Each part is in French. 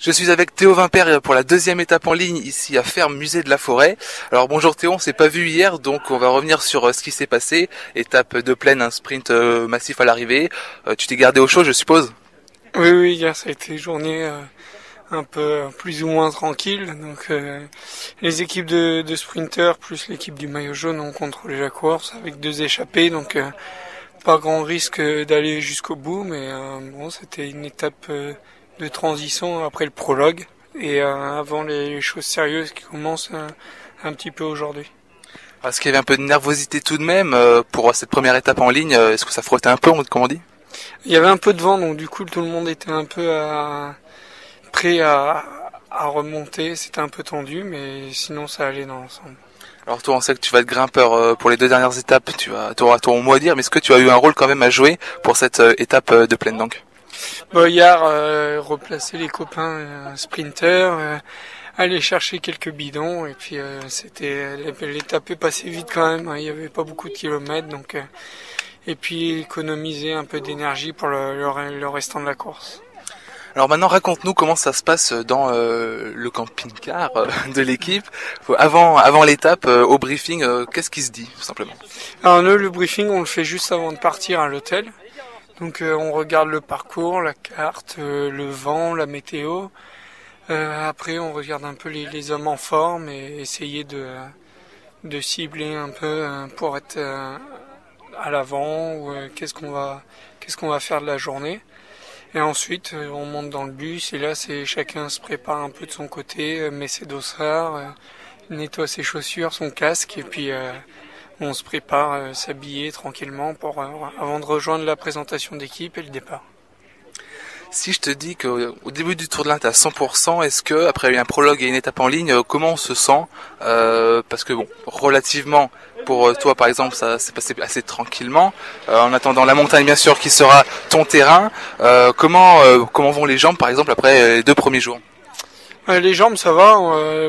Je suis avec Théo Vimpert pour la deuxième étape en ligne ici à Ferme Musée de la Forêt. Alors bonjour Théo, on s'est pas vu hier, donc on va revenir sur ce qui s'est passé. Étape de plaine, un sprint massif à l'arrivée. Tu t'es gardé au chaud, je suppose? Oui, oui, hier ça a été une journée un peu plus ou moins tranquille. Donc les équipes de sprinters plus l'équipe du maillot jaune ont contrôlé la course avec deux échappées. Donc pas grand risque d'aller jusqu'au bout, mais bon, c'était une étape de transition après le prologue et avant les choses sérieuses qui commencent un petit peu aujourd'hui. Est-ce qu'il y avait un peu de nervosité tout de même pour cette première étape en ligne? Est-ce que ça frottait un peu, comme on dit? Il y avait un peu de vent, donc du coup tout le monde était un peu prêt à remonter. C'était un peu tendu, mais sinon ça allait dans l'ensemble. Alors toi, on sait que tu vas être grimpeur pour les deux dernières étapes, tu auras ton mot à dire, mais est-ce que tu as eu un rôle quand même à jouer pour cette étape de plaine donc? Bon, hier, replacer les copains sprinters, aller chercher quelques bidons, et puis l'étape est passée vite quand même, hein, il n'y avait pas beaucoup de kilomètres, donc et puis économiser un peu d'énergie pour le restant de la course. Alors maintenant, raconte-nous comment ça se passe dans le camping-car de l'équipe. Avant l'étape, au briefing, qu'est-ce qui se dit, tout simplement? Alors nous, le briefing, on le fait juste avant de partir à l'hôtel. Donc on regarde le parcours, la carte, le vent, la météo. Après, on regarde un peu les hommes en forme et essayer de cibler un peu pour être à l'avant ou qu'est-ce qu'on va faire de la journée. Et ensuite, on monte dans le bus et là, c'est chacun se prépare un peu de son côté, met ses dossards, nettoie ses chaussures, son casque et puis on se prépare à s'habiller tranquillement pour avant de rejoindre la présentation d'équipe et le départ. Si je te dis qu'au début du Tour de l'Inde, t'es à 100%, est-ce que après un prologue et une étape en ligne, comment on se sent? Parce que bon, relativement, pour toi par exemple, ça s'est passé assez tranquillement. En attendant la montagne bien sûr qui sera ton terrain. Comment vont les jambes par exemple après les deux premiers jours? Les jambes, ça va.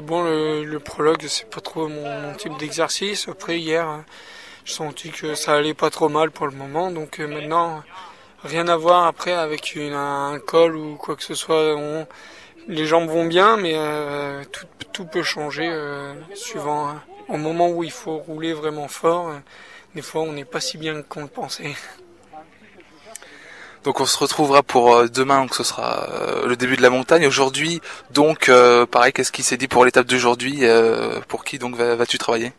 Bon, le prologue, c'est pas trop mon type d'exercice. Après, hier, je sentis que ça allait pas trop mal pour le moment. Donc maintenant, rien à voir après avec un col ou quoi que ce soit. Les jambes vont bien, mais tout peut changer suivant au moment où il faut rouler vraiment fort. Des fois, on n'est pas si bien qu'on le pensait. Donc on se retrouvera pour demain, donc ce sera le début de la montagne. Aujourd'hui, donc pareil, qu'est-ce qui s'est dit pour l'étape d'aujourd'hui? Pour qui donc vas-tu travailler?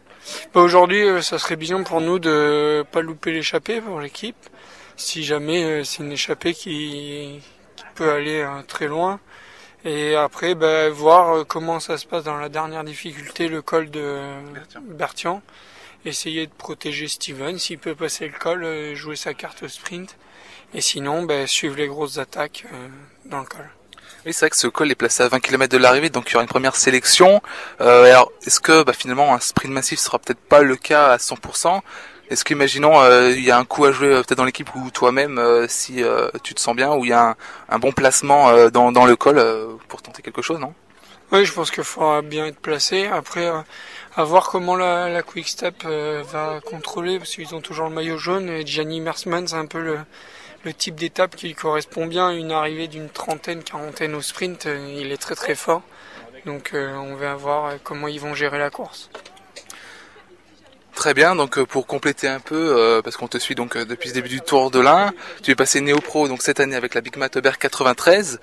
Bah, aujourd'hui, ça serait bien pour nous de pas louper l'échappée pour l'équipe. Si jamais c'est une échappée qui peut aller très loin. Et après, voir comment ça se passe dans la dernière difficulté, le col de Bertian. Essayer de protéger Steven, s'il peut passer le col, jouer sa carte sprint. Et sinon, suivre les grosses attaques dans le col. Oui, c'est vrai que ce col est placé à 20 km de l'arrivée, donc il y aura une première sélection. Alors, est-ce que finalement un sprint massif sera peut-être pas le cas à 100%? Est-ce qu'imaginons il y a un coup à jouer peut-être dans l'équipe ou toi-même si tu te sens bien, ou il y a un bon placement dans le col pour tenter quelque chose, non? Oui, je pense qu'il faudra bien être placé. Après, à voir comment la Quick Step va contrôler, parce qu'ils ont toujours le maillot jaune. Et Gianni Mersman, c'est un peu le type d'étape qui correspond bien à une arrivée d'une trentaine, quarantaine au sprint. Il est très très fort. Donc on va voir comment ils vont gérer la course. Très bien, donc pour compléter un peu, parce qu'on te suit donc depuis le début du Tour de l'Ain, tu es passé néo-pro donc cette année avec la Big Mat Uber 93.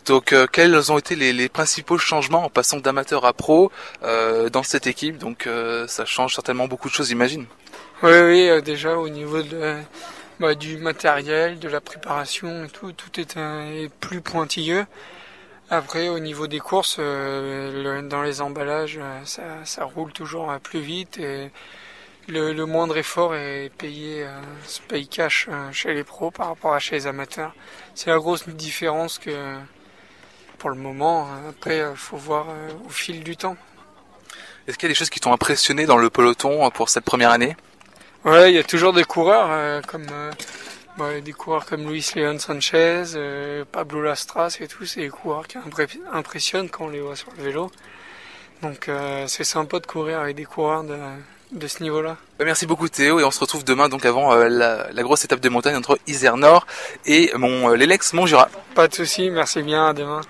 Donc quels ont été les principaux changements en passant d'amateur à pro dans cette équipe? Donc ça change certainement beaucoup de choses, j'imagine. Oui, oui, déjà au niveau du matériel, de la préparation et tout est plus pointilleux. Après, au niveau des courses, dans les emballages, ça roule toujours plus vite et le moindre effort se paye cash chez les pros par rapport à chez les amateurs. C'est la grosse différence que pour le moment. Après, faut voir au fil du temps. Est-ce qu'il y a des choses qui t'ont impressionné dans le peloton pour cette première année? Ouais, il y a toujours des coureurs des coureurs comme Luis Leon Sanchez, Pablo Lastras et tout. C'est des coureurs qui impressionnent quand on les voit sur le vélo. Donc c'est sympa de courir avec des coureurs de ce niveau-là. Merci beaucoup Théo et on se retrouve demain donc avant la grosse étape de montagne entre Isère Nord et l'Elex Montjura. Pas de souci, merci bien, à demain.